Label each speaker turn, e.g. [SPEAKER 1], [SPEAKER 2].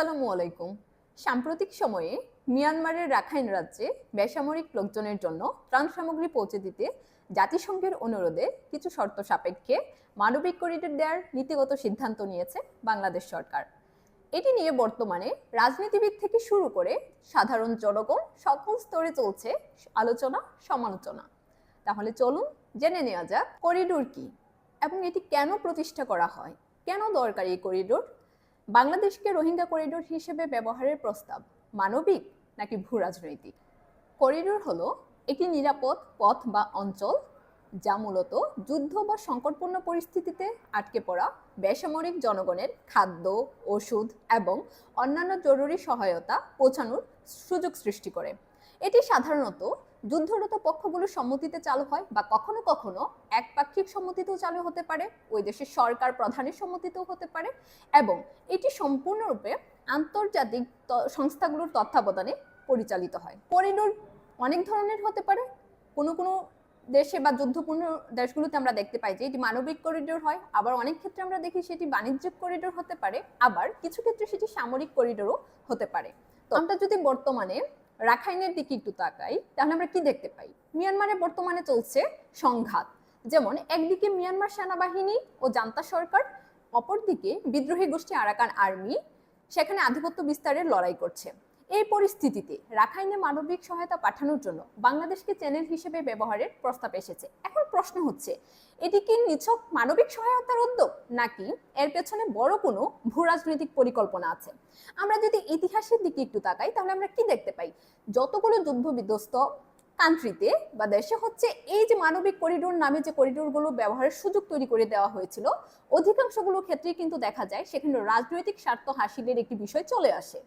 [SPEAKER 1] আসসালামু আলাইকুম। সাম্প্রতিক সময়ে মিয়ানমারের রাখাইন রাজ্যে বেসামরিক লোকজনের জন্য ত্রাণ সামগ্রী পৌঁছে দিতে জাতিসংঘের অনুরোধে কিছু শর্ত সাপেক্ষে মানবিক করিডোর দেওয়ার নীতিগত সিদ্ধান্ত নিয়েছে বাংলাদেশ সরকার। এটি নিয়ে বর্তমানে রাজনীতিবিদ থেকে শুরু করে সাধারণ জনগণ সকল স্তরে চলছে আলোচনা সমালোচনা। তাহলে চলুন জেনে নেওয়া যাক করিডোর কি এবং এটি কেন প্রতিষ্ঠা করা হয়, কেন দরকার এই করিডোর, বাংলাদেশকে রোহিঙ্গা করিডোর হিসেবে ব্যবহারের প্রস্তাব মানবিক নাকি ভূ রাজনৈতিক। করিডোর হলো একটি নিরাপদ পথ বা অঞ্চল যা মূলত যুদ্ধ বা সংকটপূর্ণ পরিস্থিতিতে আটকে পড়া বেসামরিক জনগণের খাদ্য, ওষুধ এবং অন্যান্য জরুরি সহায়তা পৌঁছানোর সুযোগ সৃষ্টি করে। এটি সাধারণত যুদ্ধরত পক্ষগুলোর সম্মতিতে চালু হয় বা কখনো কখনো একপাক্ষিক সম্মতিতেও চালু হতে পারে, ওই দেশের সরকার প্রধানের সম্মতিতেও হতে পারে এবং এটি সম্পূর্ণরূপে আন্তর্জাতিক সংস্থাগুলোর তত্ত্বাবধানে পরিচালিত হয়। করিডোর অনেক ধরনের হতে পারে। কোনো কোনো দেশে বা যুদ্ধপূর্ণ দেশগুলোতে আমরা দেখতে পাই যে এটি মানবিক করিডোর হয়, আবার অনেক ক্ষেত্রে আমরা দেখি সেটি বাণিজ্যিক করিডোর হতে পারে, আবার কিছু ক্ষেত্রে সেটি সামরিক করিডোরও হতে পারে। তো আমরা যদি বর্তমানে রাখাইনের দিকে একটু তাকাই তাহলে আমরা কি দেখতে পাই? মিয়ানমারে বর্তমানে চলছে সংঘাত। যেমন একদিকে মিয়ানমার সেনাবাহিনী ও জান্তা সরকার, অপরদিকে বিদ্রোহী গোষ্ঠী আরাকান আর্মি সেখানে আধিপত্য বিস্তারের লড়াই করছে। এই পরিস্থিতিতে রাখাইনে মানবিক সহায়তা পাঠানোর জন্য বাংলাদেশকে চ্যানেল হিসেবে ব্যবহারের প্রস্তাব এসেছে। এখন প্রশ্ন হচ্ছে, এটি কি নিছক মানবিক সহায়তার উদ্যোগ নাকি এর পেছনে বড় কোনো ভূ রাজনৈতিক পরিকল্পনা আছে? আমরা যদি ইতিহাসের দিকে একটু তাকাই তাহলে আমরা কি দেখতে পাই? যতগুলো যুদ্ধ বিধ্বস্ত কান্ট্রিতে বা দেশে হচ্ছে এই যে মানবিক করিডোর নামে যে করিডোরগুলো ব্যবহারের সুযোগ তৈরি করে দেওয়া হয়েছিল, অধিকাংশগুলো ক্ষেত্রে কিন্তু দেখা যায় সেখানে রাজনৈতিক স্বার্থ হাসিলের একটি বিষয় চলে আসে।